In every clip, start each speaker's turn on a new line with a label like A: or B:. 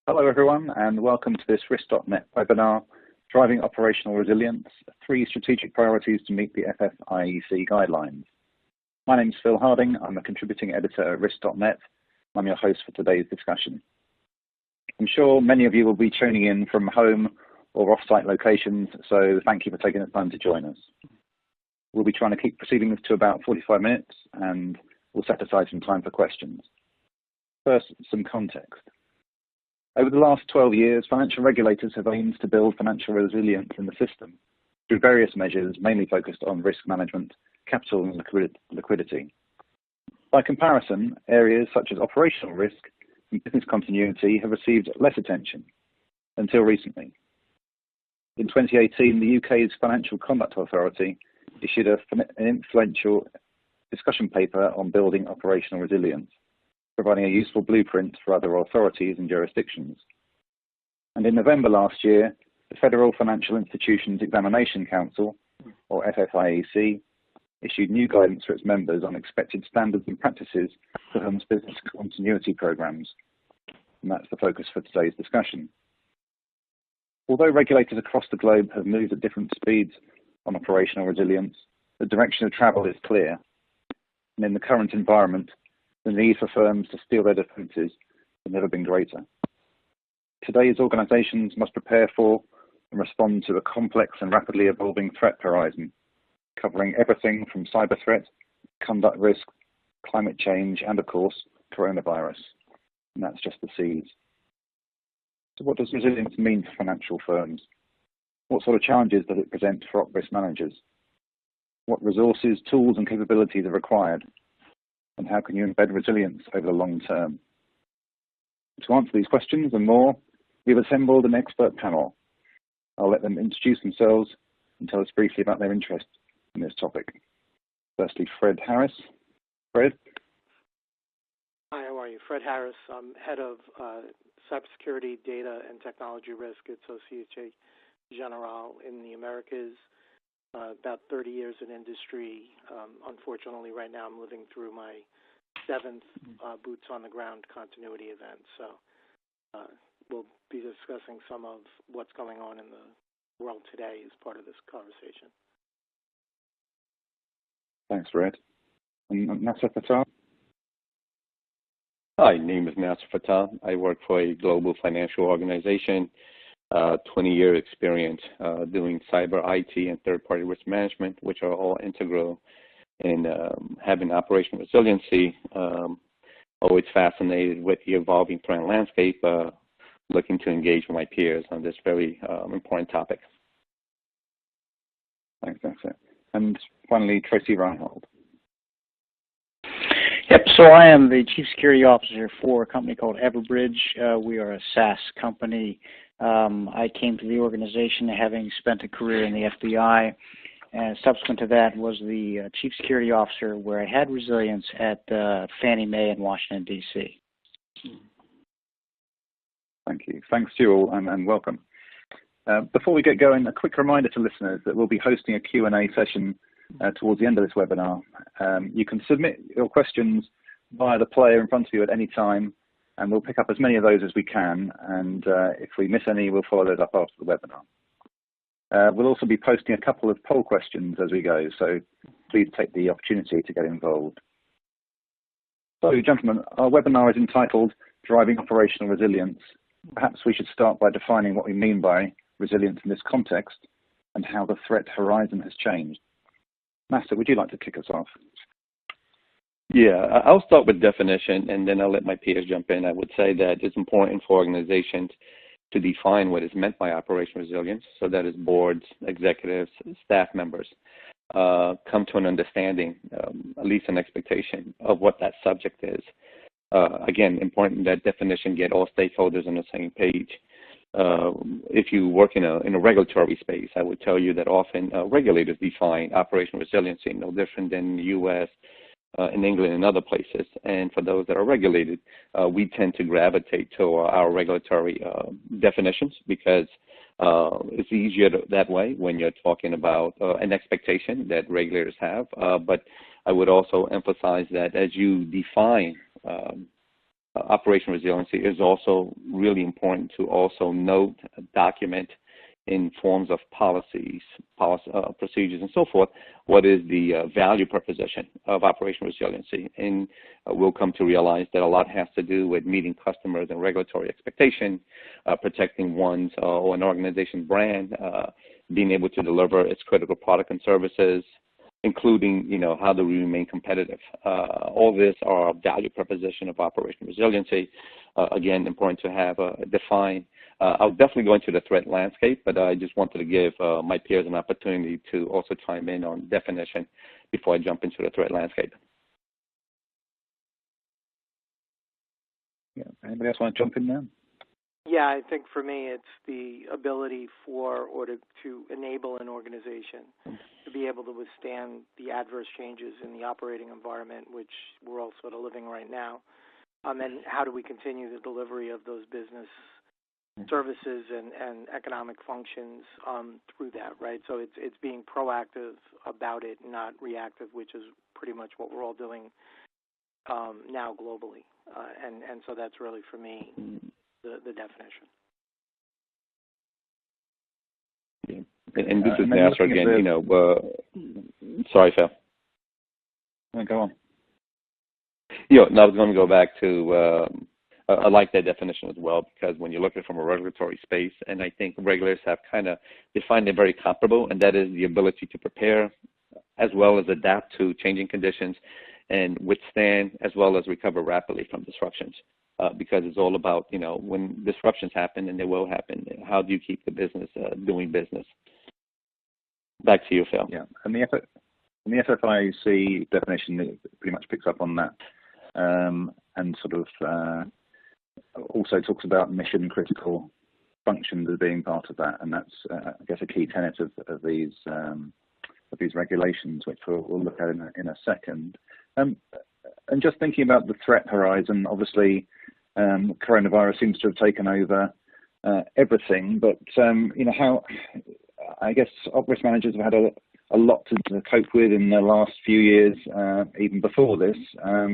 A: Hello everyone and welcome to this Risk.net webinar, Driving Operational Resilience, 3 Strategic Priorities to Meet the FFIEC Guidelines. My name is Phil Harding, I'm a contributing editor at Risk.net. I'm your host for today's discussion. I'm sure many of you will be tuning in from home or off-site locations, so thank you for taking the time to join us. We'll be trying to keep proceedings to about 45 minutes and we'll set aside some time for questions. First, some context. Over the last 12 years, financial regulators have aimed to build financial resilience in the system through various measures, mainly focused on risk management, capital and liquidity. By comparison, areas such as operational risk and business continuity have received less attention until recently. In 2018, the UK's Financial Conduct Authority issued an influential discussion paper on building operational resilience, providing a useful blueprint for other authorities and jurisdictions. And in November last year, the Federal Financial Institutions Examination Council, or FFIEC, issued new guidance for its members on expected standards and practices for firms' business continuity programs. And that's the focus for today's discussion. Although regulators across the globe have moved at different speeds on operational resilience, the direction of travel is clear. And in the current environment, the need for firms to steel their defences has never been greater. Today's organisations must prepare for and respond to a complex and rapidly evolving threat horizon, covering everything from cyber threat, conduct risk, climate change, and of course, coronavirus. And that's just the seeds. So what does resilience mean for financial firms? What sort of challenges does it present for op risk managers? What resources, tools, and capabilities are required? And how can you embed resilience over the long term? To answer these questions and more, we've assembled an expert panel. I'll let them introduce themselves and tell us briefly about their interest in this topic. Firstly, Fred Harris. Fred?
B: Hi, how are you? Fred Harris. I'm head of cybersecurity, data, and technology risk at Societe Generale in the Americas. About 30 years in industry. Unfortunately, right now I'm living through my 7th boots on the ground continuity event. So we'll be discussing some of what's going on in the world today as part of this conversation.
A: Thanks, Fred. And Nasser Fatah?
C: Hi, my name is Nasser Fatah. I work for a global financial organization. 20-year experience doing cyber IT and third-party risk management, which are all integral in having operational resiliency. Always fascinated with the evolving threat landscape, looking to engage with my peers on this very important topic.
A: Thanks, Nasser. And finally, Tracy Reinhold.
D: Yep, so I am the Chief Security Officer for a company called Everbridge. We are a SaaS company. I came to the organization having spent a career in the FBI, and subsequent to that was the Chief Security Officer where I had resilience at Fannie Mae in Washington, D.C.
A: Thank you. Thanks to you all and welcome. Before we get going, a quick reminder to listeners that we'll be hosting a Q&A session towards the end of this webinar. You can submit your questions via the player in front of you at any time, and we'll pick up as many of those as we can, and if we miss any, we'll follow those up after the webinar. We'll also be posting a couple of poll questions as we go, so please take the opportunity to get involved. So, gentlemen, our webinar is entitled Driving Operational Resilience. Perhaps we should start by defining what we mean by resilience in this context and how the threat horizon has changed. Master, would you like to kick us off?
C: Yeah, I'll start with definition, and then I'll let my peers jump in. I would say that it's important for organizations to define what is meant by operational resilience, so that is boards, executives, staff members, come to an understanding, at least an expectation of what that subject is. Again, important that definition get all stakeholders on the same page. If you work in a regulatory space, I would tell you that often regulators define operational resiliency no different than the U.S., in England and other places. And for those that are regulated, we tend to gravitate to our regulatory definitions because it's easier that way when you're talking about an expectation that regulators have. But I would also emphasize that as you define operational resiliency is also really important to also note, document in forms of policies, procedures, and so forth, what is the value proposition of operational resiliency. And we'll come to realize that a lot has to do with meeting customers and regulatory expectation, protecting one's or an organization's brand, being able to deliver its critical product and services, including, how do we remain competitive. All this are a value proposition of operational resiliency. Again, important to have defined. I'll definitely go into the threat landscape, but I just wanted to give my peers an opportunity to also chime in on definition before I jump into the threat landscape.
A: Yeah. Anybody else want to jump in there?
B: Yeah, I think for me it's the ability to enable an organization to be able to withstand the adverse changes in the operating environment, which we're all sort of living right now. And how do we continue the delivery of those business services and economic functions through that, right? So it's being proactive about it, not reactive, which is pretty much what we're all doing now globally. And so that's really, for me, the definition.
C: Yeah. And this is NASA again, sorry, Phil.
A: No, go on.
C: I was going to go back to, I like that definition as well, because when you look at it from a regulatory space, and I think regulators have kind of defined it very comparable, and that is the ability to prepare as well as adapt to changing conditions and withstand as well as recover rapidly from disruptions. Because it's all about, when disruptions happen, and they will happen, how do you keep the business doing business? Back to you, Phil.
A: Yeah, and the FFIEC definition pretty much picks up on that, and sort of also talks about mission critical functions as being part of that, and that's I guess a key tenet of these regulations, which we'll look at in a second. And just thinking about the threat horizon, obviously, coronavirus seems to have taken over everything, but how I guess risk managers have had a lot to cope with in the last few years, even before this. How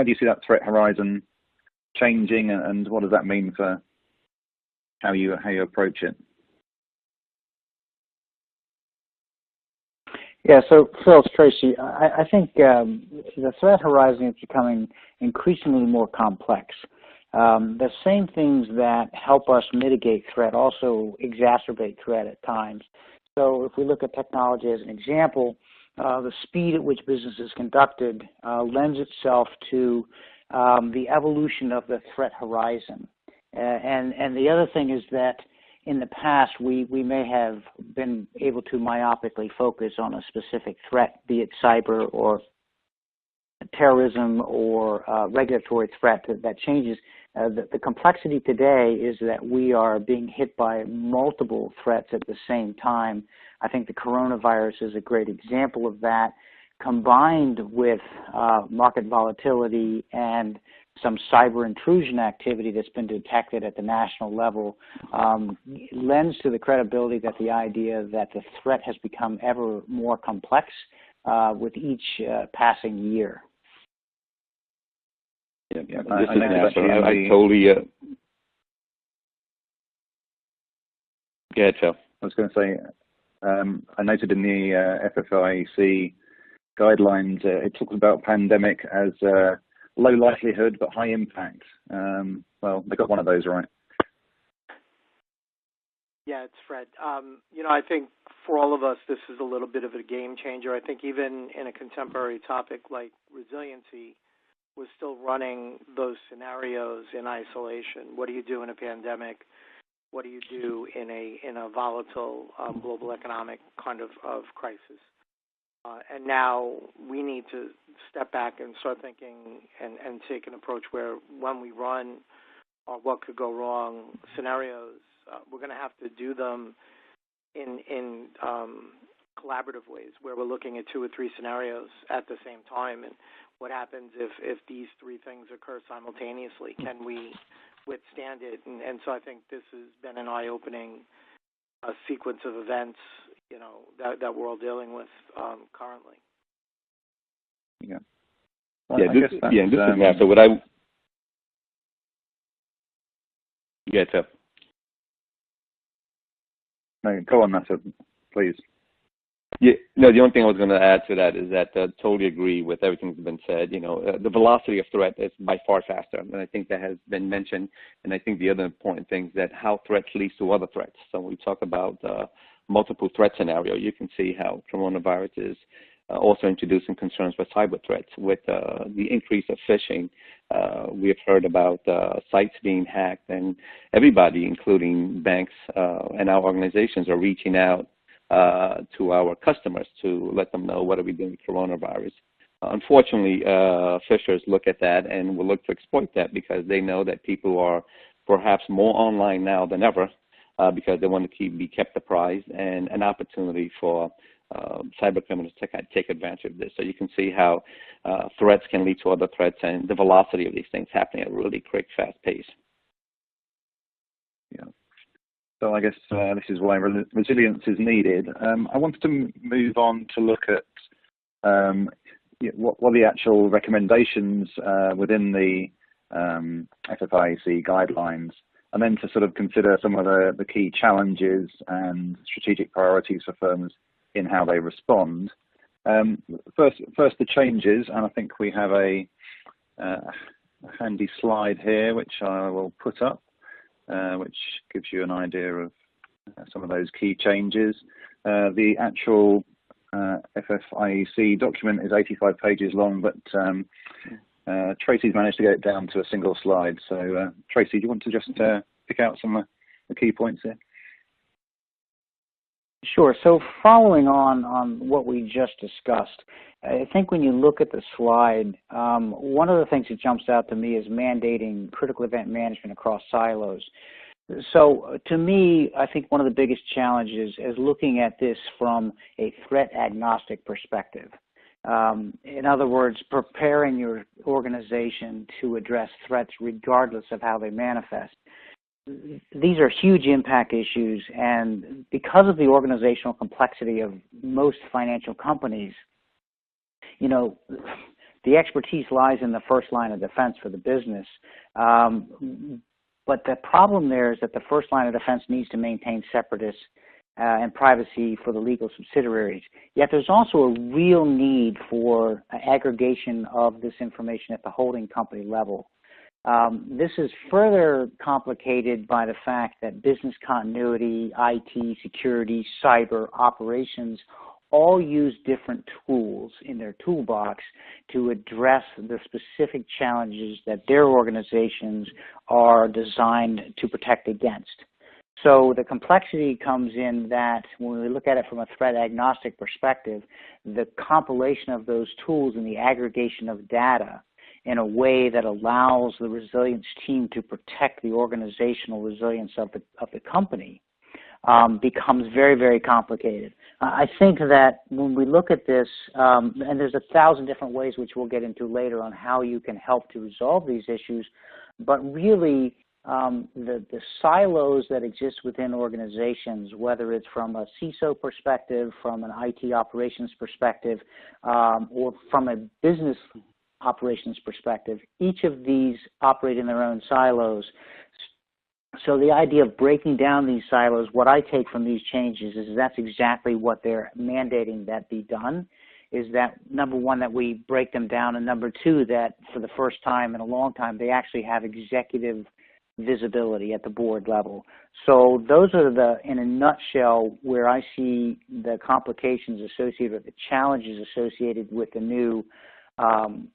A: do you see that threat horizon changing, and what does that mean for how you approach it?
D: Yeah, so Phil, it's Tracy. I think the threat horizon is becoming increasingly more complex. The same things that help us mitigate threat also exacerbate threat at times. So if we look at technology as an example, the speed at which business is conducted lends itself to the evolution of the threat horizon. And the other thing is that in the past, we may have been able to myopically focus on a specific threat, be it cyber or terrorism or regulatory threat that changes. The complexity today is that we are being hit by multiple threats at the same time. I think the coronavirus is a great example of that, combined with market volatility and some cyber intrusion activity that's been detected at the national level, lends to the credibility that the idea that the threat has become ever more complex with each passing year.
C: Yeah. I totally. Go ahead, Phil.
A: I was going to say, I noted in the FFIEC guidelines, it talks about pandemic as low likelihood but high impact. Well, they got one of those right.
B: Yeah, it's Fred. I think for all of us, this is a little bit of a game changer. I think even in a contemporary topic like resiliency, we're still running those scenarios in isolation. What do you do in a pandemic? What do you do in a volatile global economic kind of crisis? And now we need to step back and start thinking and take an approach where when we run what could go wrong scenarios, we're going to have to do them in collaborative ways where we're looking at 2 or 3 scenarios at the same time. And what happens if these 3 things occur simultaneously? Can we withstand it? And so I think this has been an eye-opening sequence of events, that we're all dealing with currently.
A: Yeah.
C: Well, this is NASA. Yeah, Phil.
A: No, go on, Nasa, please.
C: Yeah, no, the only thing I was going to add to that is that I totally agree with everything that's been said. You know, the velocity of threat is by far faster, and I think that has been mentioned. And I think the other important thing is that how threats leads to other threats. So when we talk about multiple threat scenario, you can see how coronavirus is also introducing concerns with cyber threats. With the increase of phishing, we have heard about sites being hacked, and everybody, including banks and our organizations, are reaching out to our customers to let them know what are we doing with coronavirus. Unfortunately, phishers look at that and will look to exploit that because they know that people are perhaps more online now than ever because they want to be kept apprised, and an opportunity for cyber criminals to take advantage of this. So you can see how threats can lead to other threats, and the velocity of these things happening at a really quick, fast pace.
A: Yeah. So I guess this is why resilience is needed. I wanted to move on to look at what the actual recommendations within the FFIEC guidelines, and then to sort of consider some of the key challenges and strategic priorities for firms in how they respond. First the changes, and I think we have a handy slide here which I will put up, which gives you an idea of some of those key changes. The actual FFIEC document is 85 pages long, but Tracy's managed to get it down to a single slide. So Tracy, do you want to just pick out some of the key points here?
D: Sure. So following on what we just discussed, I think when you look at the slide, one of the things that jumps out to me is mandating critical event management across silos. So to me, I think one of the biggest challenges is looking at this from a threat agnostic perspective. In other words, preparing your organization to address threats regardless of how they manifest. These are huge impact issues, and because of the organizational complexity of most financial companies, you know, the expertise lies in the first line of defense for the business. But the problem there is that the first line of defense needs to maintain separateness and privacy for the legal subsidiaries. Yet there's also a real need for aggregation of this information at the holding company level. This is further complicated by the fact that business continuity, IT, security, cyber, operations all use different tools in their toolbox to address the specific challenges that their organizations are designed to protect against. So the complexity comes in that when we look at it from a threat agnostic perspective, the compilation of those tools and the aggregation of data in a way that allows the resilience team to protect the organizational resilience of the company becomes very, very complicated. I think that when we look at this, and there's 1,000 different ways which we'll get into later on how you can help to resolve these issues, but really the silos that exist within organizations, whether it's from a CISO perspective, from an IT operations perspective, or from a business operations perspective, each of these operate in their own silos. So the idea of breaking down these silos, what I take from these changes is that's exactly what they're mandating that be done, is that number one, that we break them down, and number two, that for the first time in a long time, they actually have executive visibility at the board level. So those are in a nutshell, where I see the complications associated with the challenges associated with the new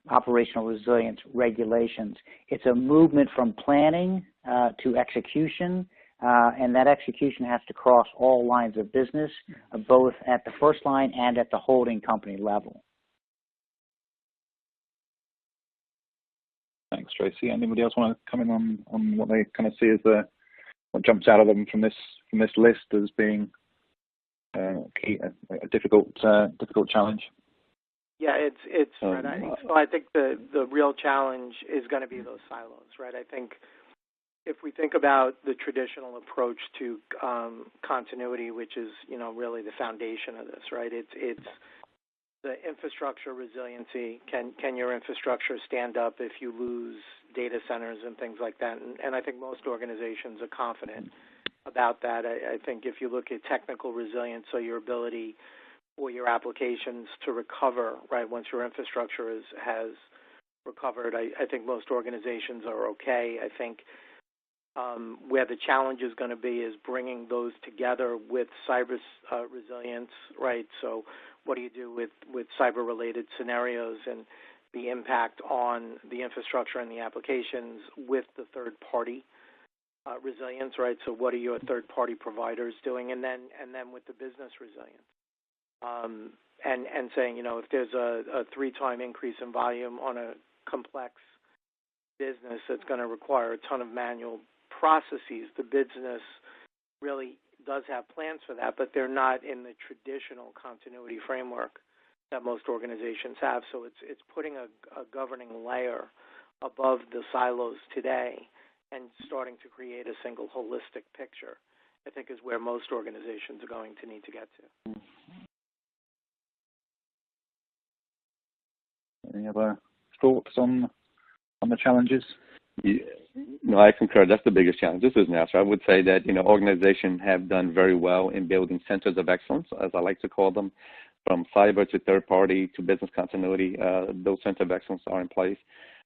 D: operational resilience regulations. It's a movement from planning to execution, and that execution has to cross all lines of business, both at the first line and at the holding company level.
A: Thanks, Tracy. Anybody else want to come in on what they kind of see as what jumps out of them from this list as being a difficult challenge?
B: Yeah, it's right. I think the real challenge is going to be those silos, right? I think if we think about the traditional approach to continuity, which is really the foundation of this, right? It's the infrastructure resiliency. Can your infrastructure stand up if you lose data centers and things like that. And I think most organizations are confident about that. I think if you look at technical resilience, so your ability for your applications to recover, right, once your infrastructure has recovered, I think most organizations are okay. I think where the challenge is going to be is bringing those together with cyber resilience, right? So what do you do with cyber-related scenarios and the impact on the infrastructure and the applications with the third-party resilience, right? So what are your third-party providers doing? And then with the business resilience. And saying, if there's a 3-time increase in volume on a complex business that's going to require a ton of manual processes, the business really does have plans for that, but they're not in the traditional continuity framework that most organizations have. So it's putting a governing layer above the silos today and starting to create a single holistic picture, I think, is where most organizations are going to need to get to.
A: Any other thoughts on the challenges?
C: Yeah. No, I concur. That's the biggest challenge. This is Nasser. I would say that, organizations have done very well in building centers of excellence, as I like to call them, from cyber to third party to business continuity. Those centers of excellence are in place,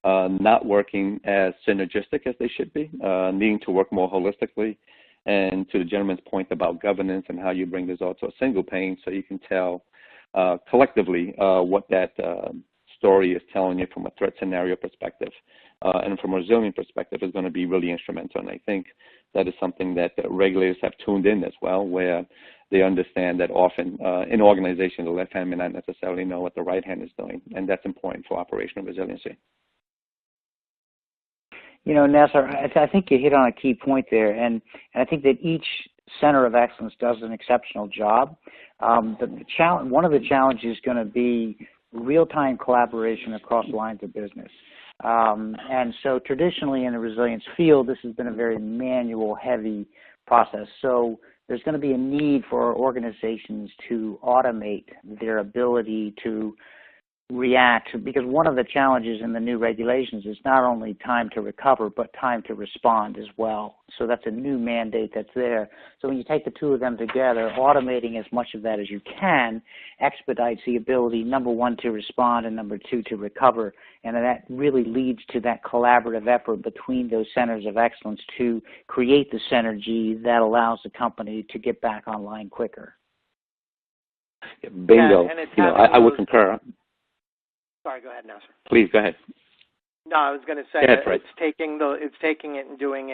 C: not working as synergistic as they should be, needing to work more holistically. And to the gentleman's point about governance and how you bring this all to a single pane so you can tell collectively what that story is telling you from a threat scenario perspective. And from a resilient perspective is going to be really instrumental. And I think that is something that the regulators have tuned in as well, where they understand that often in organizations, the left hand may not necessarily know what the right hand is doing, and that's important for operational resiliency.
D: Nasser, I think you hit on a key point there, and I think that each center of excellence does an exceptional job. One of the challenges is going to be real-time collaboration across lines of business. And so traditionally in the resilience field, this has been a very manual-heavy process. So there's going to be a need for organizations to automate their ability to react, because one of the challenges in the new regulations is not only time to recover, but time to respond as well. So that's a new mandate that's there. So when you take the two of them together, automating as much of that as you can expedites the ability, number one, to respond, and number two, to recover. And that really leads to that collaborative effort between those centers of excellence to create the synergy that allows the company to get back online quicker.
C: Yeah, bingo.
B: Yeah,
C: I would concur.
B: Sorry, go ahead, Nasser.
C: Please, go ahead.
B: No, I was going to say that it's taking it and doing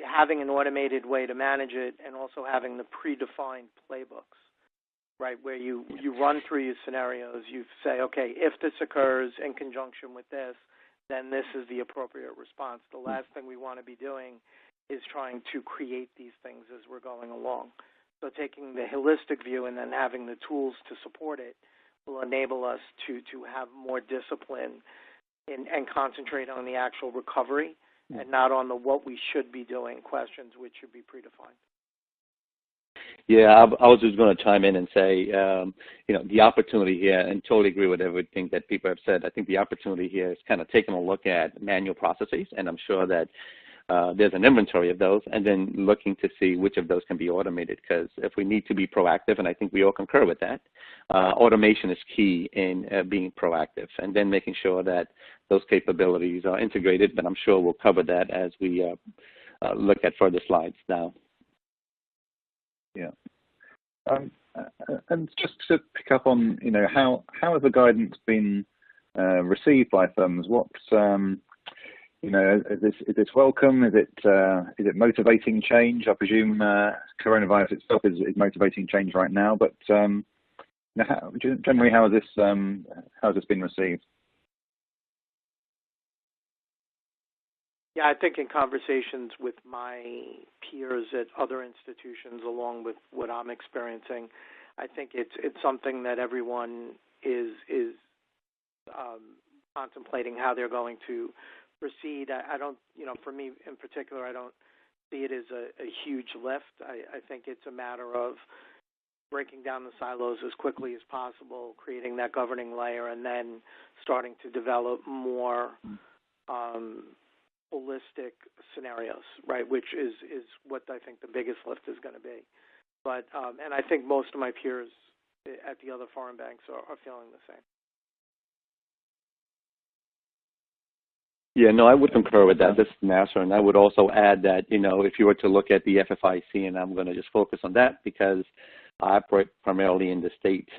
B: having an automated way to manage it, and also having the predefined playbooks, right, where you run through your scenarios. You say, okay, if this occurs in conjunction with this, then this is the appropriate response. The last thing we want to be doing is trying to create these things as we're going along. So taking the holistic view and then having the tools to support it will enable us to have more discipline and concentrate on the actual recovery and not on the what we should be doing questions, which should be predefined.
C: Yeah, I was just going to chime in and say, the opportunity here, and totally agree with everything that people have said. I think the opportunity here is kind of taking a look at manual processes, and I'm sure that there's an inventory of those, and then looking to see which of those can be automated, because if we need to be proactive, and I think we all concur with that, automation is key in being proactive, and then making sure that those capabilities are integrated, but I'm sure we'll cover that as we look at further slides now.
A: Yeah. And just to pick up on, how has the guidance been received by firms? Is this welcome? Is it motivating change? I presume coronavirus itself is motivating change right now. But generally, how has this been received?
B: Yeah, I think in conversations with my peers at other institutions, along with what I'm experiencing, I think it's something that everyone is contemplating how they're going to proceed. I don't, for me in particular, I don't see it as a huge lift. I think it's a matter of breaking down the silos as quickly as possible, creating that governing layer, and then starting to develop more holistic scenarios, right, which is what I think the biggest lift is going to be. But and I think most of my peers at the other foreign banks are feeling the same.
C: Yeah, no, I would concur with that. This is Nasser, and I would also add that, if you were to look at the FFIEC, and I'm going to just focus on that because I operate primarily in the States,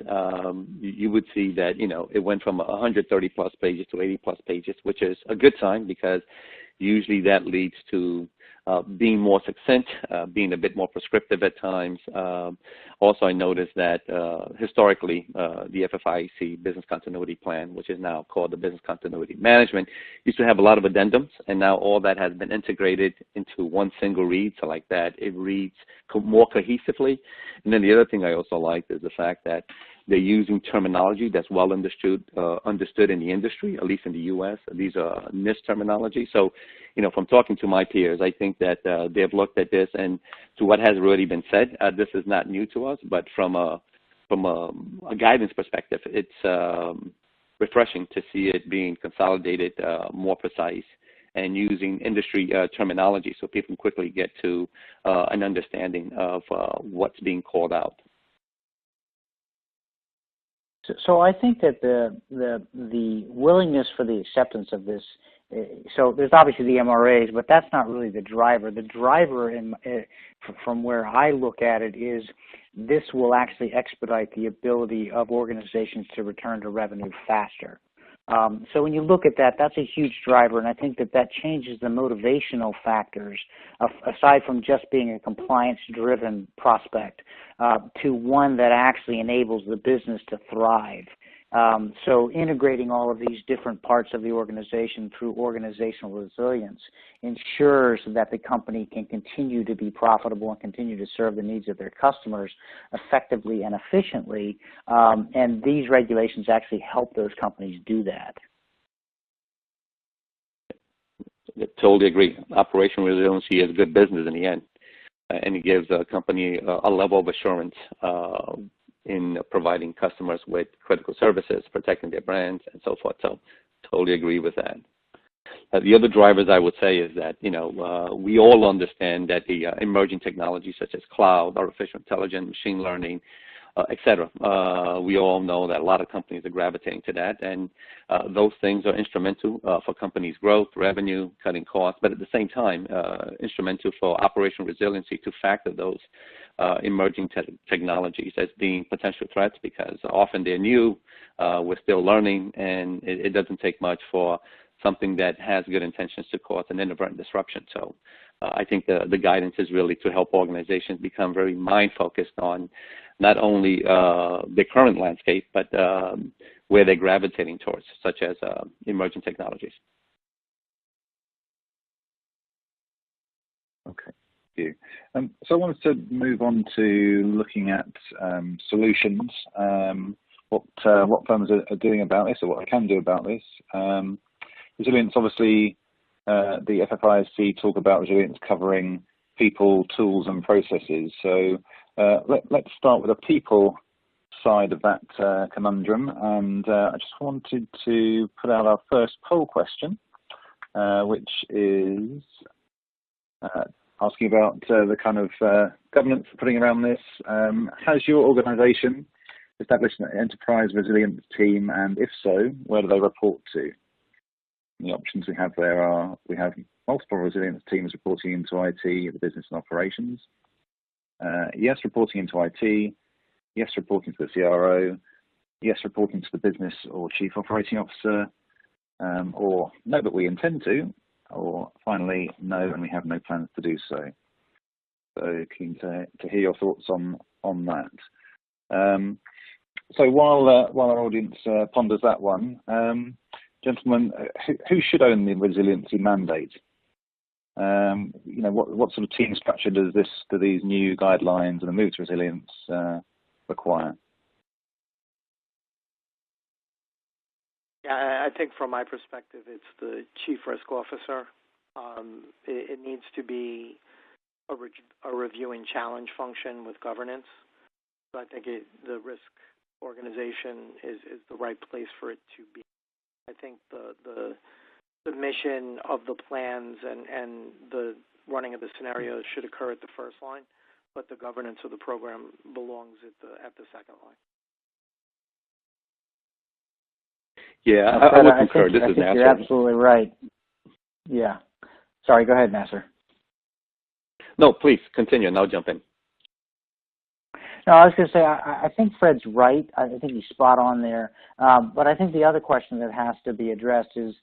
C: you would see that, it went from 130-plus pages to 80-plus pages, which is a good sign because usually that leads to being more succinct, being a bit more prescriptive at times. Also, I noticed that historically, the FFIEC Business Continuity Plan, which is now called the Business Continuity Management, used to have a lot of addendums, and now all that has been integrated into one single read, so like that, it reads more cohesively. And then the other thing I also liked is the fact that they're using terminology that's well understood in the industry, at least in the U.S. These are NIST terminology. So, from talking to my peers, I think that they've looked at this, and to what has already been said, this is not new to us, but from a guidance perspective, it's refreshing to see it being consolidated, more precise, and using industry terminology so people can quickly get to an understanding of what's being called out.
D: So I think that the willingness for the acceptance of this, so there's obviously the MRAs, but that's not really the driver. The driver, from where I look at it, is this will actually expedite the ability of organizations to return to revenue faster. So when you look at that, that's a huge driver, and I think that changes the motivational factors, aside from just being a compliance-driven prospect, to one that actually enables the business to thrive. So integrating all of these different parts of the organization through organizational resilience ensures that the company can continue to be profitable and continue to serve the needs of their customers effectively and efficiently, and these regulations actually help those companies do that.
C: I totally agree. Operational resiliency is good business in the end, and it gives a company a level of assurance in providing customers with critical services, protecting their brands, and so forth. So totally agree with that. The other drivers I would say is that, we all understand that the emerging technologies such as cloud, artificial intelligence, machine learning, et cetera, we all know that a lot of companies are gravitating to that, and those things are instrumental for companies' growth, revenue, cutting costs, but at the same time, instrumental for operational resiliency to factor those emerging technologies as being potential threats because often they're new, we're still learning, and it doesn't take much for something that has good intentions to cause an inadvertent disruption. So I think the guidance is really to help organizations become very mind-focused on not only the current landscape, but where they're gravitating towards, such as emerging technologies.
A: Okay. You. So I wanted to move on to looking at solutions, what firms are doing about this or what they can do about this. Resilience, obviously, the FFIEC talk about resilience covering people, tools, and processes. So let's start with the people side of that conundrum. And I just wanted to put out our first poll question, which is asking about the kind of governance putting around this. Has your organization established an enterprise resilience team, and if so, where do they report to? And the options we have there are, we have multiple resilience teams reporting into IT, the business and operations. Yes, reporting into IT. Yes, reporting to the CRO. Yes, reporting to the business or chief operating officer. Or no, but we intend to. Or finally, no, and we have no plans to do so. So keen to hear your thoughts on that. So while our audience ponders that one, gentlemen, who should own the resiliency mandate? What sort of team structure do these new guidelines and the move to resilience require?
B: Yeah, I think from my perspective, it's the chief risk officer. It needs to be a review and challenge function with governance. So I think the risk organization is the right place for it to be. I think the mission of the plans and the running of the scenarios should occur at the first line, but the governance of the program belongs at the second line.
C: Yeah, I would concur. This is Nasser.
D: You're absolutely right. Yeah. Sorry, go ahead, Nasser.
C: No, please continue, and I'll jump in.
D: No, I was going to say, I think Fred's right. I think he's spot on there. But I think the other question that has to be addressed is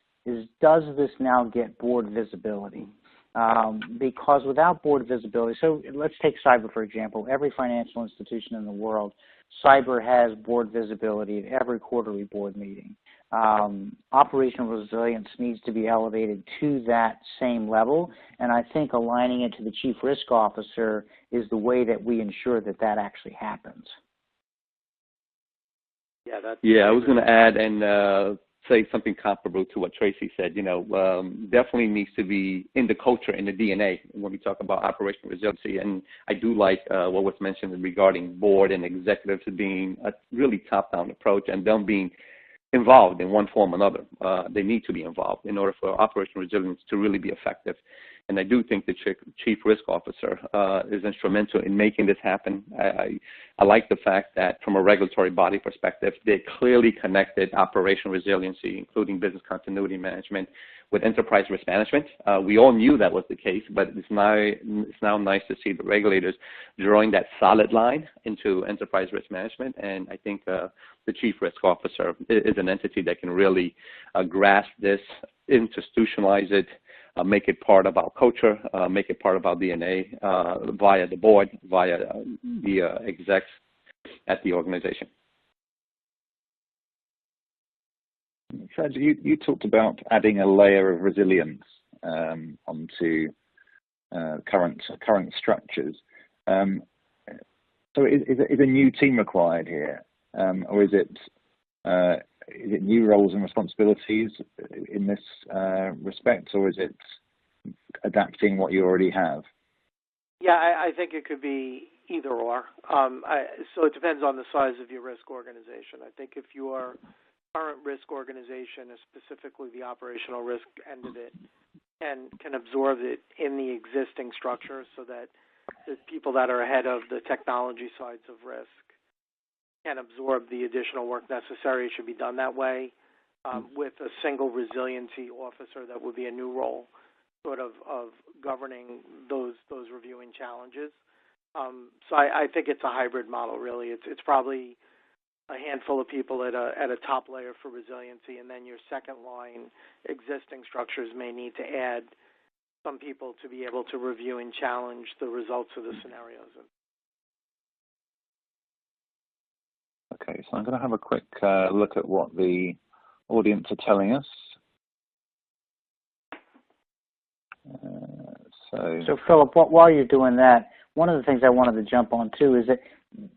D: does this now get board visibility? Because without board visibility, so let's take cyber, for example. Every financial institution in the world, cyber has board visibility at every quarterly board meeting. Operational resilience needs to be elevated to that same level, and I think aligning it to the Chief Risk Officer is the way that we ensure that that actually happens.
C: Yeah, I was going to add and say something comparable to what Tracy said. Definitely needs to be in the culture, in the DNA when we talk about operational resiliency. And I do like what was mentioned regarding board and executives being a really top-down approach and them being involved in one form or another. They need to be involved in order for operational resilience to really be effective. And I do think the Chief Risk Officer is instrumental in making this happen. I like the fact that from a regulatory body perspective, they clearly connected operational resiliency, including business continuity management, with enterprise risk management. We all knew that was the case, but it's now nice to see the regulators drawing that solid line into enterprise risk management. And I think the Chief Risk Officer is an entity that can really grasp this, institutionalize it, make it part of our culture, make it part of our DNA via the board, via the execs at the organization.
A: Fred, you talked about adding a layer of resilience onto current structures. So is a new team required here, or is it new roles and responsibilities in this respect, or is it adapting what you already have?
B: Yeah, I think it could be either or. So it depends on the size of your risk organization. I think if your current risk organization is specifically the operational risk end of it and can absorb it in the existing structure so that the people that are ahead of the technology sides of risk can absorb the additional work necessary, it should be done that way with a single resiliency officer that would be a new role, sort of governing those reviewing challenges. So I think it's a hybrid model, really. It's probably a handful of people at a top layer for resiliency, and then your second line existing structures may need to add some people to be able to review and challenge the results of the scenarios.
A: Okay, so I'm going to have a quick look at what the audience are telling us.
D: So Philip, while you're doing that, one of the things I wanted to jump on too is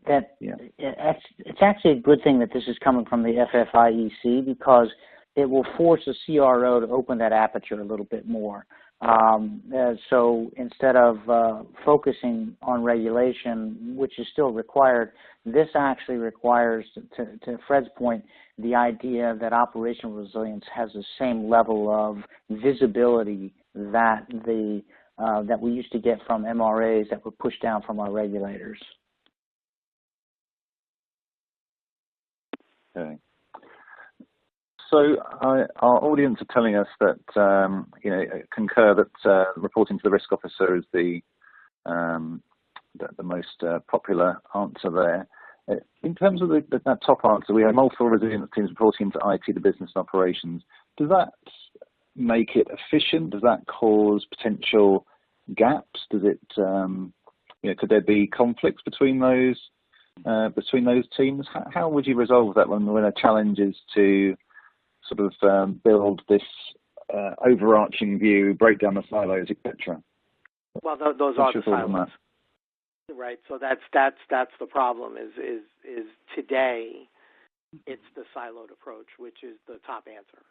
D: that it's actually a good thing that this is coming from the FFIEC, because it will force a CRO to open that aperture a little bit more. So instead of focusing on regulation, which is still required, this actually requires, to Fred's point, the idea that operational resilience has the same level of visibility that that we used to get from MRAs that were pushed down from our regulators.
A: Okay. So our audience are telling us that concur that reporting to the risk officer is the most popular answer there. In terms of that top answer, we have multiple resilience teams reporting to IT, the business and operations. Does that make it efficient? Does that cause potential gaps? Does it, could there be conflicts between those teams? How would you resolve that when a challenge is to sort of build this overarching view, break down the silos, etc.?
B: Well, those are the silos, right? So that's the problem. Is today it's the siloed approach, which is the top answer,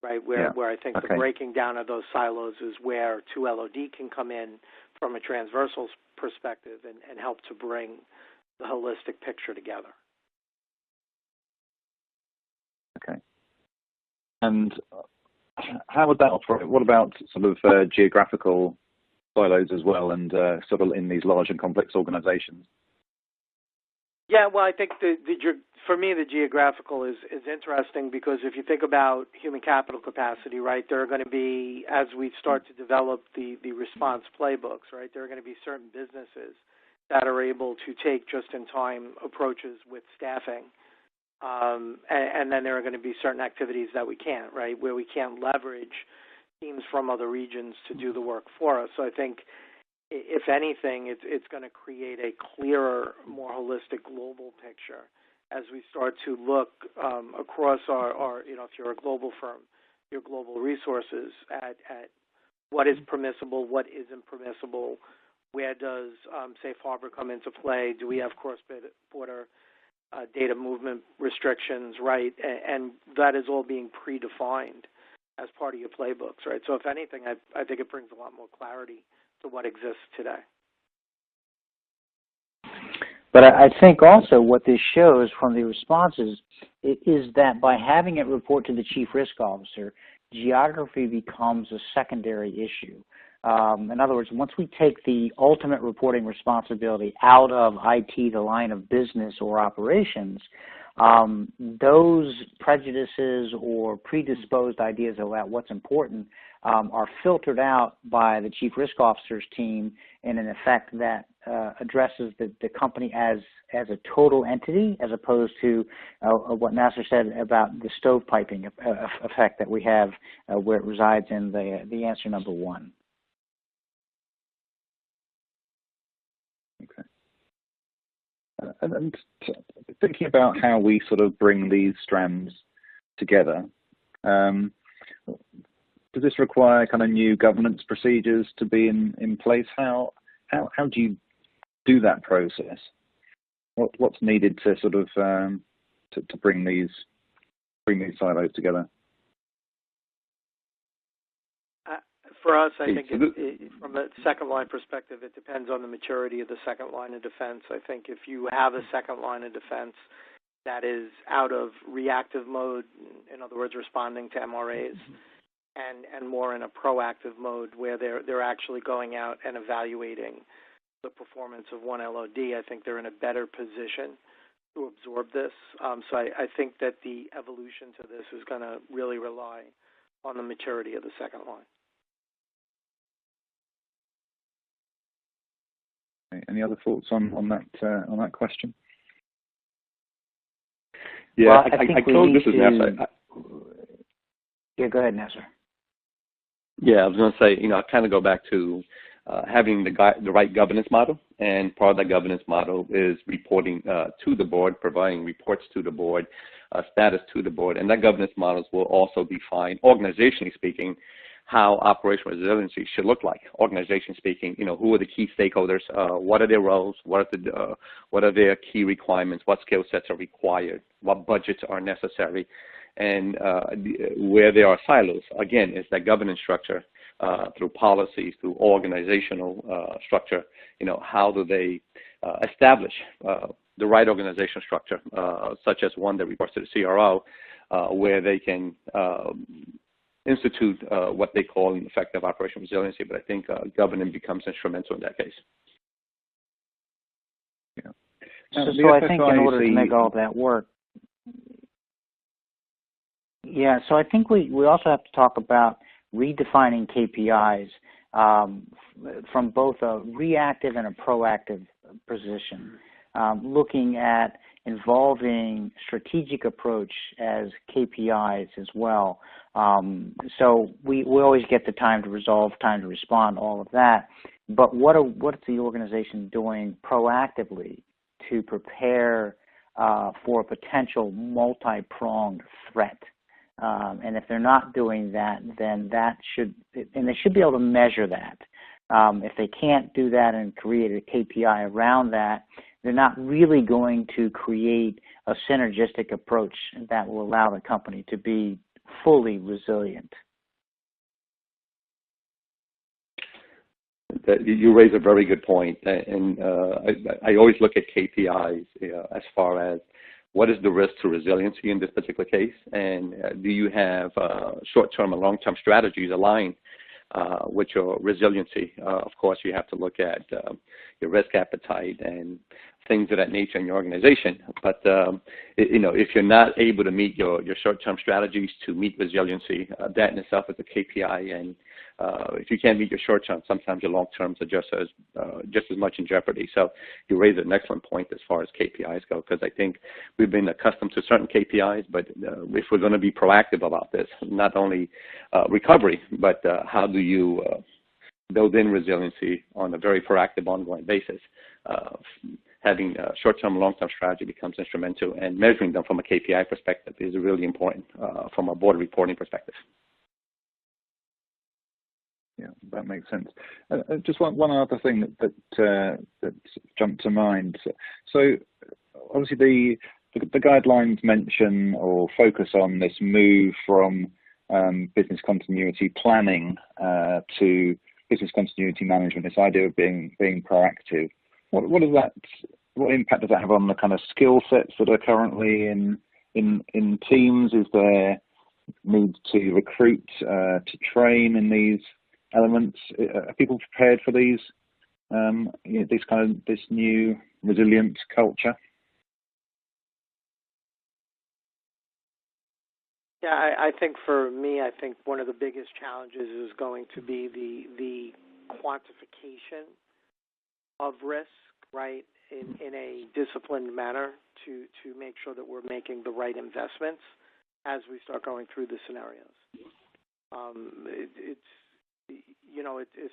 B: right? Where I think the breaking down of those silos is where 2LOD can come in from a transversal perspective and help to bring the holistic picture together.
A: Okay. And how would that operate? What about sort of geographical silos as well, and sort of in these large and complex organizations?
B: Yeah, well, I think for me, the geographical is interesting because if you think about human capital capacity, right, there are going to be, as we start to develop the response playbooks, right, there are going to be certain businesses that are able to take just-in-time approaches with staffing. And then there are going to be certain activities that we can't, right, where we can't leverage teams from other regions to do the work for us. So I think, if anything, it's going to create a clearer, more holistic global picture as we start to look across our, if you're a global firm, your global resources at what is permissible, what isn't permissible, where does safe harbor come into play, do we have cross-border data movement restrictions, right? And that is all being predefined as part of your playbooks, right? So if anything, I think it brings a lot more clarity to what exists today.
D: But I think also what this shows from the responses is that by having it report to the Chief Risk Officer, geography becomes a secondary issue. In other words, once we take the ultimate reporting responsibility out of IT, the line of business or operations, those prejudices or predisposed ideas about what's important are filtered out by the Chief Risk Officer's team in an effect that addresses the company as a total entity, as opposed to what Nasser said about the stovepiping effect that we have where it resides in the answer number one.
A: Okay. And thinking about how we sort of bring these strands together, does this require kind of new governance procedures to be in place? How do you do that process? What's needed to sort of to bring these silos together?
B: For us, I think from a second line perspective, it depends on the maturity of the second line of defense. I think if you have a second line of defense that is out of reactive mode, in other words, responding to MRAs, and more in a proactive mode where they're actually going out and evaluating the performance of one LOD, I think they're in a better position to absorb this. So I think that the evolution to this is going to really rely on the maturity of the second line.
A: Any other thoughts on that question?
C: Yeah,
D: well,
C: I told this is Nasser.
D: Yeah, go ahead, Nasser.
C: Yeah, I was going to say, I kind of go back to having the right governance model, and part of that governance model is reporting to the board, providing reports to the board, status to the board, and that governance models will also define, organizationally speaking, how operational resiliency should look like. Organization speaking, who are the key stakeholders, what are their roles, what are their key requirements, what skill sets are required, what budgets are necessary, and where there are silos. Again, it's that governance structure through policies, through organizational structure. How do they establish the right organizational structure, such as one that reports to the CRO, where they can institute what they call an effective operational resiliency, but I think governance becomes instrumental in that case.
A: Yeah.
D: So I think in order to make all of that work, so I think we also have to talk about redefining KPIs from both a reactive and a proactive position, looking at involving strategic approach as KPIs as well. So we always get the time to resolve, time to respond, all of that. But what's the organization doing proactively to prepare for a potential multi-pronged threat? And if they're not doing that, then they should be able to measure that. If they can't do that and create a KPI around that, they're not really going to create a synergistic approach that will allow the company to be fully resilient.
C: You raise a very good point, and I always look at KPIs as far as what is the risk to resiliency in this particular case, and do you have short-term and long-term strategies aligned with your resiliency? Of course, you have to look at your risk appetite and things of that nature in your organization. But if you're not able to meet your short-term strategies to meet resiliency, that in itself is a KPI. And if you can't meet your short-term, sometimes your long-terms are just as much in jeopardy. So you raise an excellent point as far as KPIs go, because I think we've been accustomed to certain KPIs, but if we're going to be proactive about this, not only recovery, but how do you build in resiliency on a very proactive, ongoing basis? Having a short-term, long-term strategy becomes instrumental, and measuring them from a KPI perspective is really important from a board reporting perspective.
A: Yeah, that makes sense. Just one other thing that jumped to mind. So obviously the guidelines mention or focus on this move from business continuity planning to business continuity management. This idea of being proactive. What impact does that have on the kind of skill sets that are currently in teams? Is there need to recruit to train in these elements? Are people prepared for these this new resilient culture?
B: Yeah, I think for me, I think one of the biggest challenges is going to be the quantification of risk, right, in a disciplined manner to make sure that we're making the right investments as we start going through the scenarios.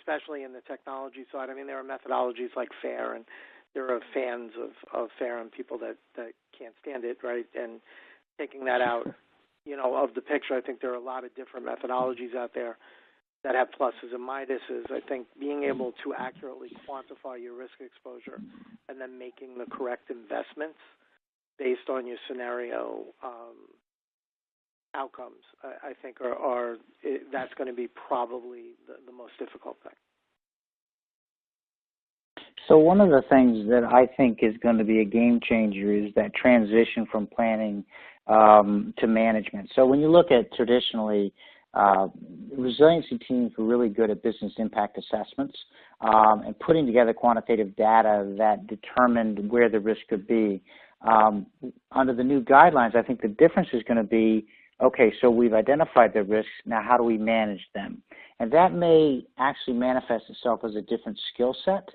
B: Especially in the technology side. I mean, there are methodologies like FAIR, and there are fans of FAIR and people that can't stand it, right? And taking that out, of the picture, I think there are a lot of different methodologies out there that have pluses and minuses. I think being able to accurately quantify your risk exposure and then making the correct investments based on your scenario outcomes, I think that's going to be probably the most difficult thing.
D: So one of the things that I think is going to be a game changer is that transition from planning to management. So when you look at traditionally, resiliency teams were really good at business impact assessments and putting together quantitative data that determined where the risk could be. Under the new guidelines, I think the difference is going to be, okay, so we've identified the risks, now how do we manage them? And that may actually manifest itself as a different skill set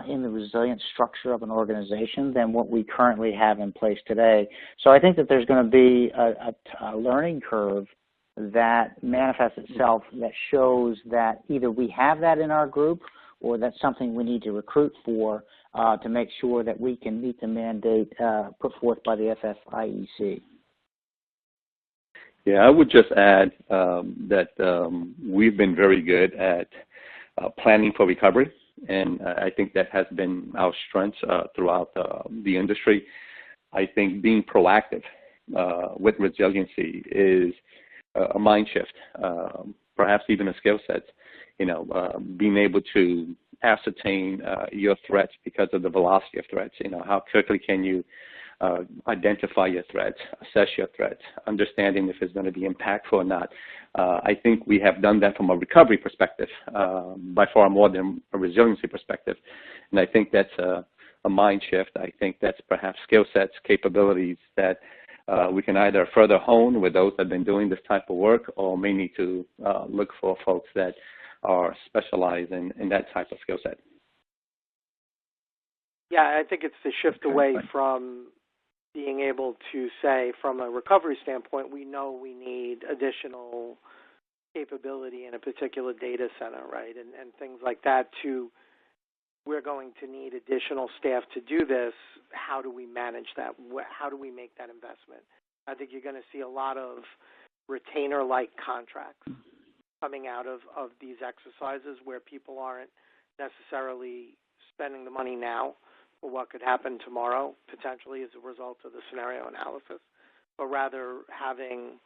D: in the resilient structure of an organization than what we currently have in place today. So I think that there's going to be a learning curve that manifests itself that shows that either we have that in our group or that's something we need to recruit for to make sure that we can meet the mandate put forth by the FFIEC.
C: Yeah, I would just add that we've been very good at planning for recovery, and I think that has been our strength throughout the industry. I think being proactive with resiliency is a mind shift, perhaps even a skill set. Being able to ascertain your threats because of the velocity of threats. How quickly can you identify your threats, assess your threats, understanding if it's going to be impactful or not. I think we have done that from a recovery perspective, by far more than a resiliency perspective. And I think that's a mind shift. I think that's perhaps skill sets, capabilities that we can either further hone with those that have been doing this type of work, or may need to look for folks that are specialized in that type of skill set.
B: Yeah, I think it's the shift away from being able to say, from a recovery standpoint, we know we need additional capability in a particular data center, right, and things like that, to we're going to need additional staff to do this. How do we manage that? How do we make that investment? I think you're going to see a lot of retainer-like contracts coming out of these exercises where people aren't necessarily spending the money now for what could happen tomorrow, potentially as a result of the scenario analysis, but rather having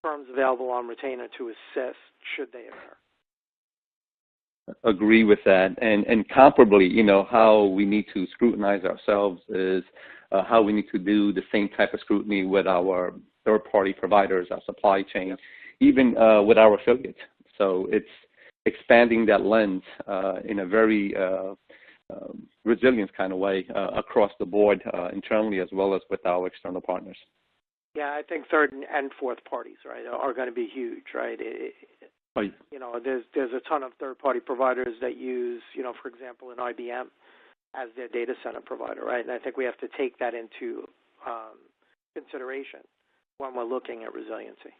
B: firms available on retainer to assist should they occur.
C: agree with that. And comparably, you know, how we need to scrutinize ourselves is how we need to do the same type of scrutiny with our third-party providers, our supply chain, even with our affiliates. So it's expanding that lens in a very resilience kind of way across the board, internally as well as with our external partners.
B: Yeah, I think third and fourth parties, right, are going to be huge, right? You know, there's a ton of third-party providers that use, you know, for example, an IBM as their data center provider, right? And I think we have to take that into consideration when we're looking at resiliency.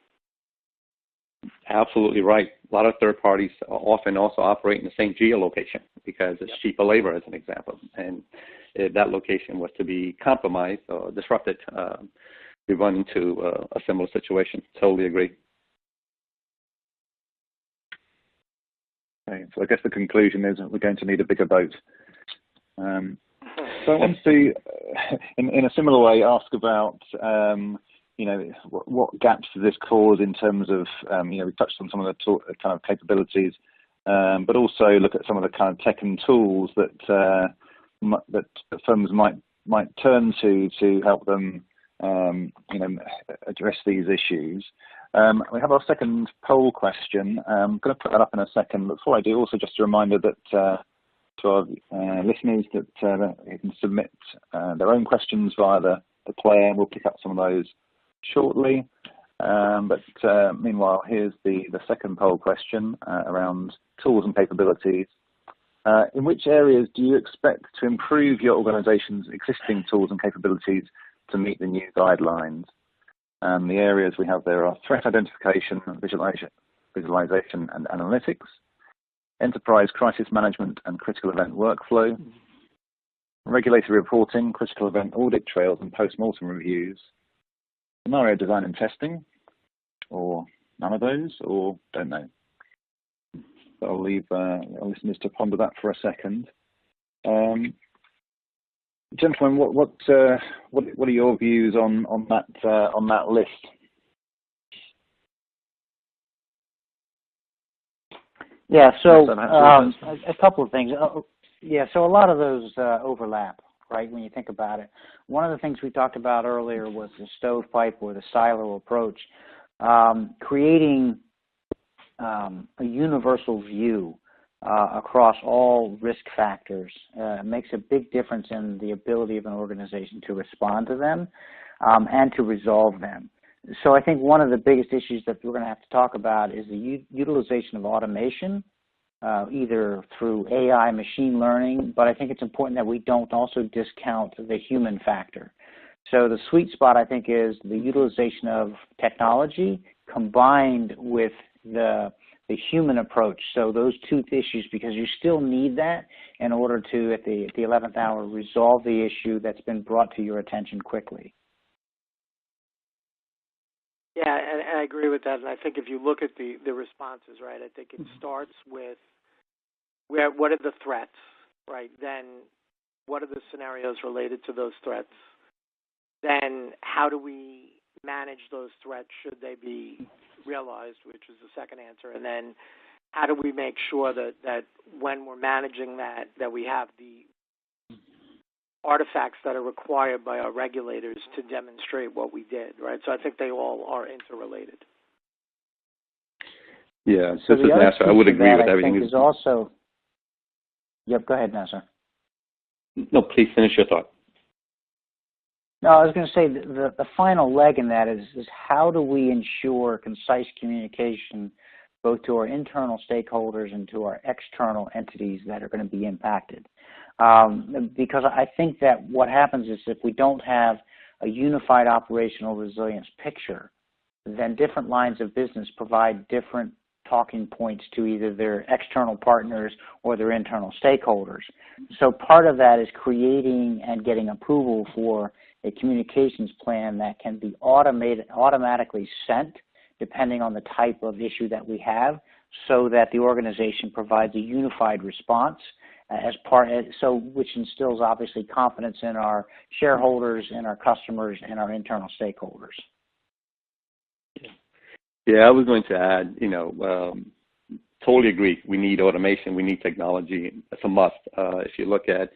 C: Absolutely right. A lot of third parties often also operate in the same geolocation because it's cheaper labor, as an example. And if that location was to be compromised or disrupted, we run into a similar situation. Totally agree.
A: Okay, so I guess the conclusion is that we're going to need a bigger boat. So I want to, in a similar way, ask about, you know, what gaps does this cause in terms of, you know, we touched on some of the kind of capabilities, but also look at some of the kind of tech and tools that that firms might turn to help them, you know, address these issues. We have our second poll question. I'm going to put that up in a second. But before I do, also just a reminder that to our listeners that they can submit their own questions via the player, and we'll pick up some of those shortly. But meanwhile, here's the second poll question around tools and capabilities. In which areas do you expect to improve your organization's existing tools and capabilities to meet the new guidelines? And the areas we have there are threat identification, visualization and analytics, enterprise crisis management and critical event workflow, regulatory reporting, critical event audit trails and post-mortem reviews, scenario design and testing, or none of those, or don't know. So I'll leave our listeners to ponder that for a second. Gentlemen, what are your views on that list?
D: Yeah, so a couple of things. Yeah, so a lot of those overlap, right, when you think about it. One of the things we talked about earlier was the stovepipe or the silo approach. Creating a universal view across all risk factors makes a big difference in the ability of an organization to respond to them and to resolve them. So I think one of the biggest issues that we're going to have to talk about is the utilization of automation, either through AI, machine learning, but I think it's important that we don't also discount the human factor. So the sweet spot, I think, is the utilization of technology combined with the human approach. So those two issues, because you still need that in order to, at the 11th hour, resolve the issue that's been brought to your attention quickly.
B: Yeah, and I agree with that. And I think if you look at the responses, right, I think it starts with what are the threats, right? Then what are the scenarios related to those threats? Then how do we manage those threats should they be realized, which is the second answer. And then how do we make sure that when we're managing that we have the artifacts that are required by our regulators to demonstrate what we did, right? So I think they all are interrelated.
C: Yeah, so this is Nasser. I would agree with everything.
D: Is also, yep, go ahead, Nasser.
C: No, please finish your thought.
D: No, I was going to say the final leg in that is how do we ensure concise communication both to our internal stakeholders and to our external entities that are going to be impacted. Because I think that what happens is if we don't have a unified operational resilience picture, then different lines of business provide different talking points to either their external partners or their internal stakeholders. So part of that is creating and getting approval for a communications plan that can be automatically sent depending on the type of issue that we have, so that the organization provides a unified response which instills obviously confidence in our shareholders and our customers and our internal stakeholders.
C: Yeah, I was going to add, totally agree. We need automation. We need technology. It's a must. If you look at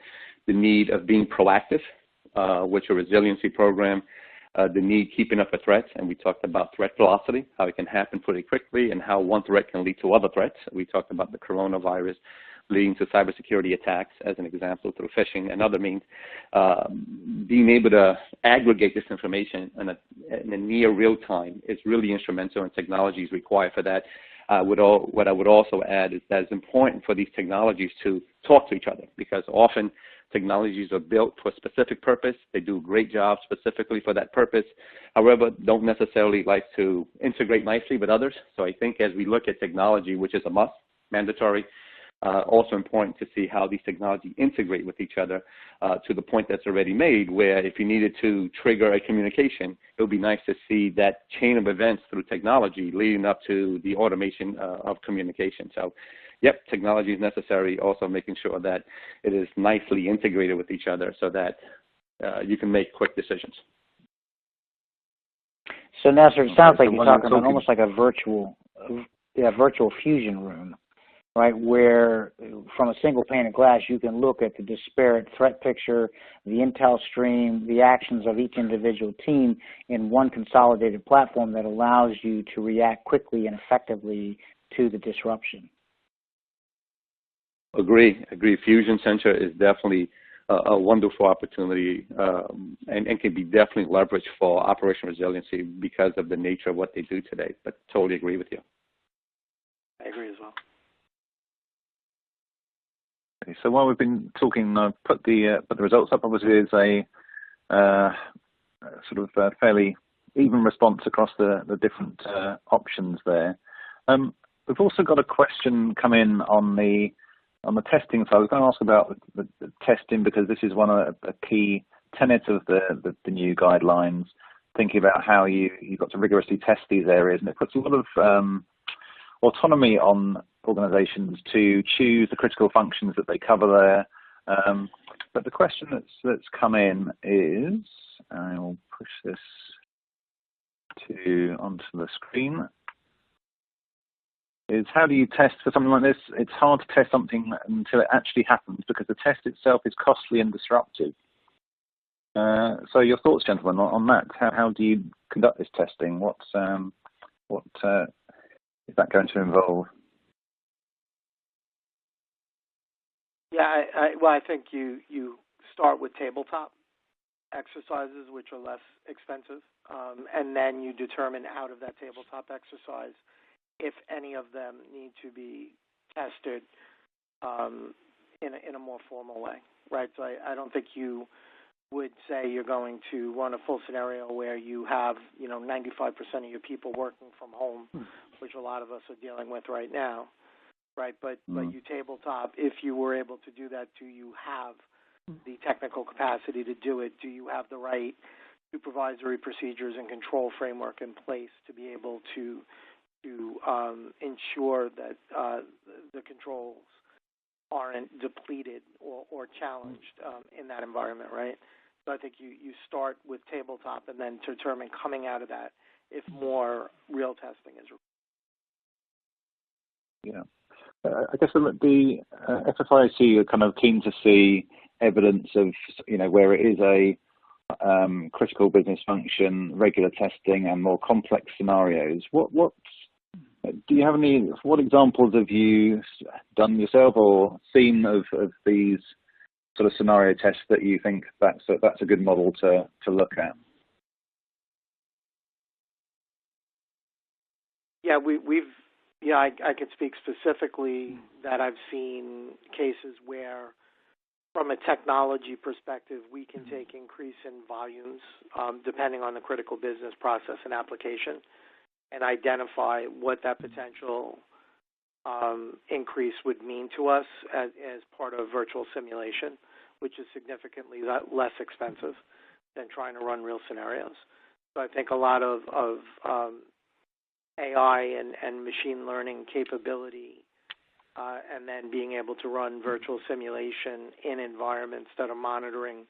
C: the need of being proactive with your resiliency program, the need keeping up with threats, and we talked about threat velocity, how it can happen pretty quickly, and how one threat can lead to other threats. We talked about the coronavirus leading to cybersecurity attacks, as an example, through phishing and other means. Being able to aggregate this information in a near real time is really instrumental, and technology is required for that. What I would also add is that it's important for these technologies to talk to each other, because often technologies are built for a specific purpose. They do a great job specifically for that purpose. However, don't necessarily like to integrate nicely with others. So I think as we look at technology, which is a must, mandatory, also important to see how these technologies integrate with each other to the point that's already made, where if you needed to trigger a communication, it would be nice to see that chain of events through technology leading up to the automation of communication. So, yep, technology is necessary, also making sure that it is nicely integrated with each other so that you can make quick decisions.
D: So, Nasser, it sounds like you're talking about almost like a virtual fusion room, right, where from a single pane of glass you can look at the disparate threat picture, the intel stream, the actions of each individual team in one consolidated platform that allows you to react quickly and effectively to the disruption.
C: Agree. Fusion Center is definitely a wonderful opportunity and can be definitely leveraged for operational resiliency because of the nature of what they do today, but totally agree with you.
B: I agree as well.
A: Okay, so while we've been talking, I've put the results up. Obviously, there's a sort of fairly even response across the different options there. We've also got a question come in on the testing side. I was going to ask about the testing, because this is one of the key tenets of the new guidelines, thinking about how you've got to rigorously test these areas, and it puts a lot of autonomy on organizations to choose the critical functions that they cover there. But the question that's come in is, I'll push this onto the screen, is how do you test for something like this? It's hard to test something until it actually happens, because the test itself is costly and disruptive. So your thoughts, gentlemen, on that? How do you conduct this testing? What is that going to involve?
B: Yeah, I think you start with tabletop exercises, which are less expensive, and then you determine out of that tabletop exercise if any of them need to be tested in a more formal way, right? So I don't think you would say you're going to run a full scenario where you have 95% of your people working from home, which a lot of us are dealing with right now, right? But you tabletop, if you were able to do that, do you have the technical capacity to do it? Do you have the right supervisory procedures and control framework in place to be able to ensure that the controls aren't depleted or challenged in that environment, right? So I think you start with tabletop and then determine coming out of that if more real testing is required.
A: Yeah. I guess the FFIEC are kind of keen to see evidence of, where it is a critical business function, regular testing, and more complex scenarios. Do you have what examples have you done yourself or seen of these sort of scenario tests that you think that's a good model to look at?
B: Yeah, I could speak specifically that I've seen cases where, from a technology perspective, we can take increase in volumes depending on the critical business process and application, and identify what that potential increase would mean to us as part of virtual simulation, which is significantly less expensive than trying to run real scenarios. So I think a lot of AI and machine learning capability and then being able to run virtual simulation in environments that are monitoring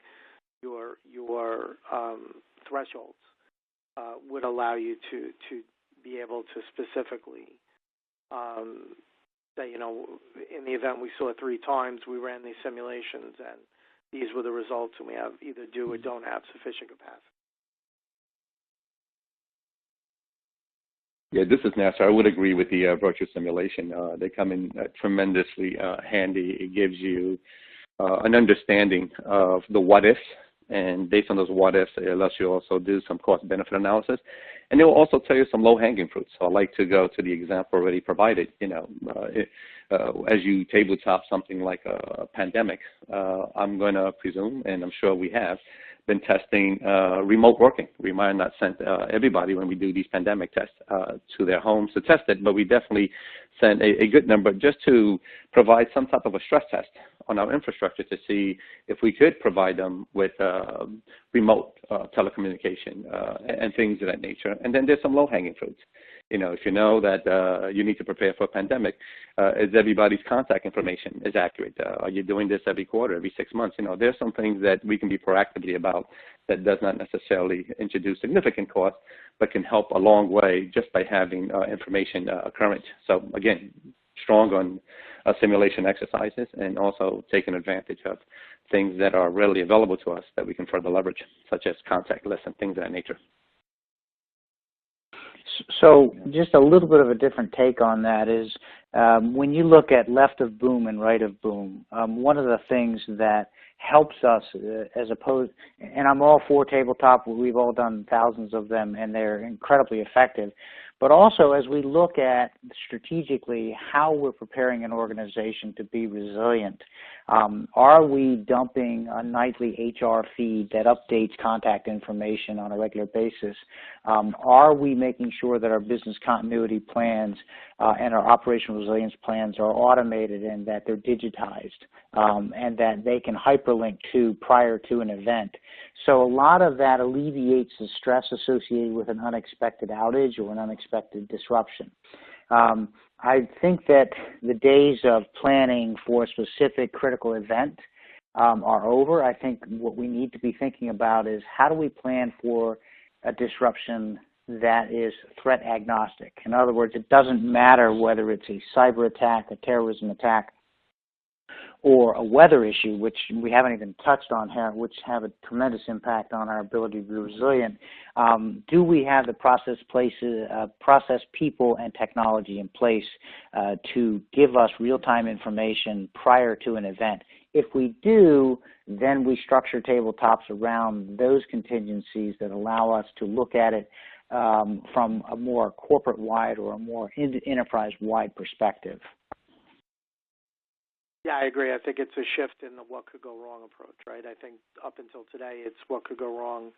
B: your thresholds would allow you to be able to specifically say, you know, in the event we saw 3 times, we ran these simulations, and these were the results, and we have either do or don't have sufficient capacity.
C: Yeah, this is Nasser. I would agree with the virtual simulation. They come in tremendously handy. It gives you an understanding of the what-ifs, and based on those what-ifs, it lets you also do some cost-benefit analysis. And it will also tell you some low-hanging fruits. So I like to go to the example already provided. You know, as you tabletop something like a pandemic, I'm going to presume, and I'm sure we have, been testing remote working. We might not send everybody when we do these pandemic tests to their homes to test it, but we definitely send a good number just to provide some type of a stress test on our infrastructure to see if we could provide them with remote telecommunication and things of that nature. And then there's some low-hanging fruits. You know, if you know that you need to prepare for a pandemic, is everybody's contact information is accurate? Are you doing this every quarter, every 6 months? You know, there's some things that we can be proactively about that does not necessarily introduce significant cost, but can help a long way just by having information current. So again, strong on simulation exercises and also taking advantage of things that are readily available to us that we can further leverage, such as contact lists and things of that nature.
D: So just a little bit of a different take on that is when you look at left of boom and right of boom, one of the things that helps us as opposed, and I'm all for tabletop, we've all done thousands of them and they're incredibly effective, but also as we look at strategically how we're preparing an organization to be resilient, are we dumping a nightly HR feed that updates contact information on a regular basis? Are we making sure that our business continuity plans and our operational resilience plans are automated and that they're digitized and that they can hyperlink to prior to an event? So a lot of that alleviates the stress associated with an unexpected outage or an unexpected disruption. I think that the days of planning for a specific critical event are over. I think what we need to be thinking about is how do we plan for a disruption that is threat agnostic. In other words, it doesn't matter whether it's a cyber attack, a terrorism attack, or a weather issue, which we haven't even touched on here, which have a tremendous impact on our ability to be resilient. Do we have the process, people, and technology in place to give us real-time information prior to an event? If we do, then we structure tabletops around those contingencies that allow us to look at it from a more corporate-wide or a more enterprise-wide perspective.
B: Yeah, I agree. I think it's a shift in the what could go wrong approach, right? I think up until today, it's what could go wrong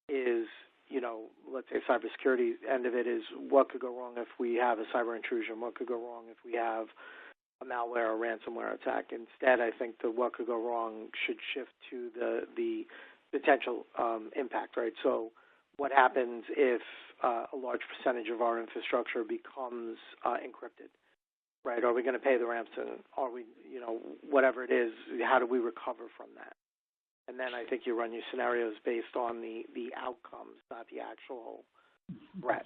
B: is, you know, let's say cybersecurity end of it is what could go wrong if we have a cyber intrusion, what could go wrong if we have a malware or ransomware attack. Instead, I think the what could go wrong should shift to the potential impact, right? So what happens if a large percentage of our infrastructure becomes encrypted? Right? Are we going to pay the ransom? Are we, you know, whatever it is, how do we recover from that? And then I think you run your scenarios based on the outcomes, not the actual threat.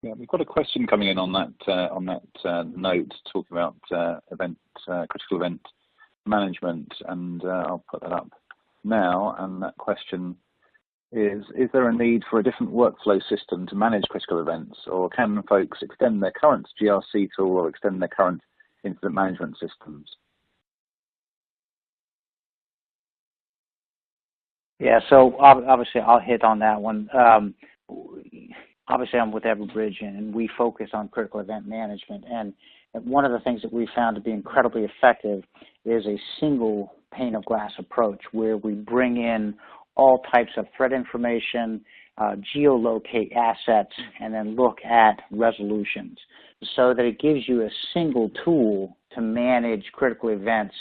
A: Yeah, we've got a question coming in on that note, talking about critical event management, and I'll put that up now. And that question is there a need for a different workflow system to manage critical events, or can folks extend their current GRC tool or extend their current incident management systems?
D: Yeah, so obviously I'll hit on that one. Obviously I'm with Everbridge, and we focus on critical event management. And one of the things that we found to be incredibly effective is a single pane of glass approach where we bring in all types of threat information, geolocate assets, and then look at resolutions so that it gives you a single tool to manage critical events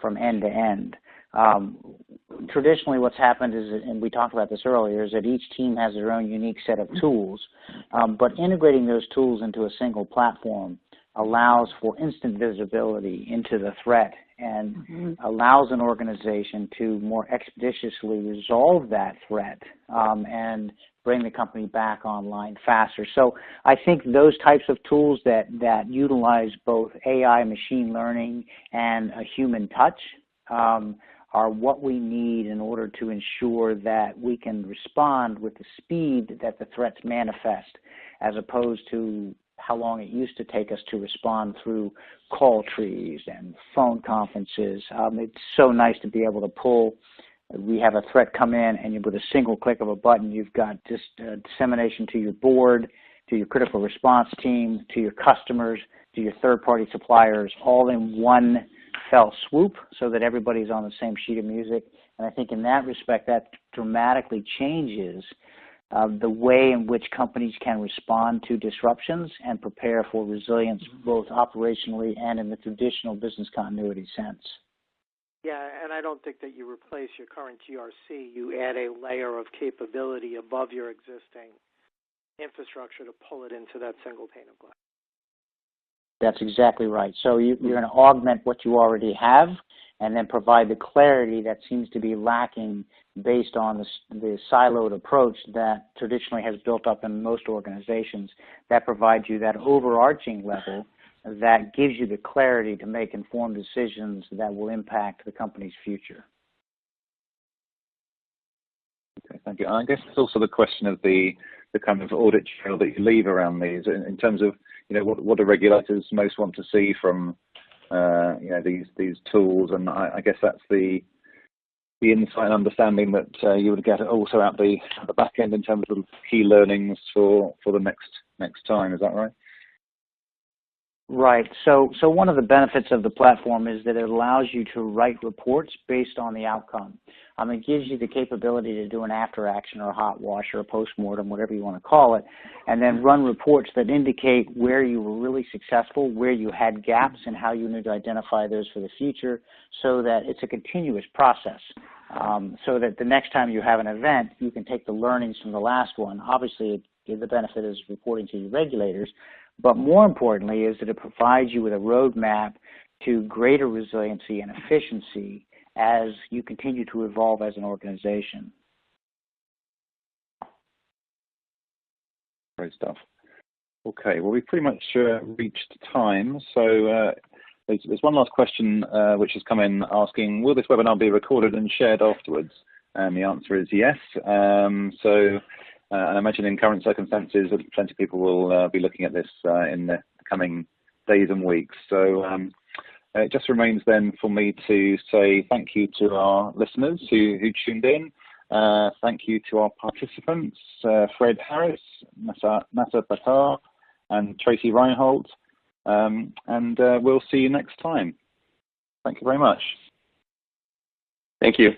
D: from end to end. Traditionally what's happened is, and we talked about this earlier, is that each team has their own unique set of tools, but integrating those tools into a single platform allows for instant visibility into the threat and allows an organization to more expeditiously resolve that threat and bring the company back online faster. So I think those types of tools that utilize both AI, machine learning, and a human touch are what we need in order to ensure that we can respond with the speed that the threats manifest, as opposed to how long it used to take us to respond through call trees and phone conferences. It's so nice to be able to pull. We have a threat come in, and with a single click of a button, you've got just dissemination to your board, to your critical response team, to your customers, to your third-party suppliers, all in one fell swoop, so that everybody's on the same sheet of music. And I think in that respect, that dramatically changes the way in which companies can respond to disruptions and prepare for resilience, both operationally and in the traditional business continuity sense.
B: Yeah, and I don't think that you replace your current GRC. You add a layer of capability above your existing infrastructure to pull it into that single pane of glass.
D: That's exactly right. So you're going to augment what you already have and then provide the clarity that seems to be lacking based on the siloed approach that traditionally has built up in most organizations. That provides you that overarching level that gives you the clarity to make informed decisions that will impact the company's future.
A: Okay, thank you. I guess it's also the question of the kind of audit trail that you leave around these in terms of, what do regulators most want to see from, these tools, and I guess that's the insight and understanding that you would get also at the back end in terms of key learnings for the next time. Is that right?
D: Right. So one of the benefits of the platform is that it allows you to write reports based on the outcome. It gives you the capability to do an after action or a hot wash or a postmortem, whatever you want to call it, and then run reports that indicate where you were really successful, where you had gaps, and how you need to identify those for the future, so that it's a continuous process. So that the next time you have an event, you can take the learnings from the last one. Obviously, the benefit is reporting to your regulators, but more importantly is that it provides you with a roadmap to greater resiliency and efficiency as you continue to evolve as an organization.
A: Great stuff. Okay, well, we've pretty much reached time. So there's one last question which has come in asking, will this webinar be recorded and shared afterwards? And the answer is yes. And I imagine in current circumstances, plenty of people will be looking at this in the coming days and weeks. So it just remains then for me to say thank you to our listeners who tuned in. Thank you to our participants, Fred Harris, Nasa Patar, and Tracy Reinhold. And we'll see you next time. Thank you very much.
C: Thank you.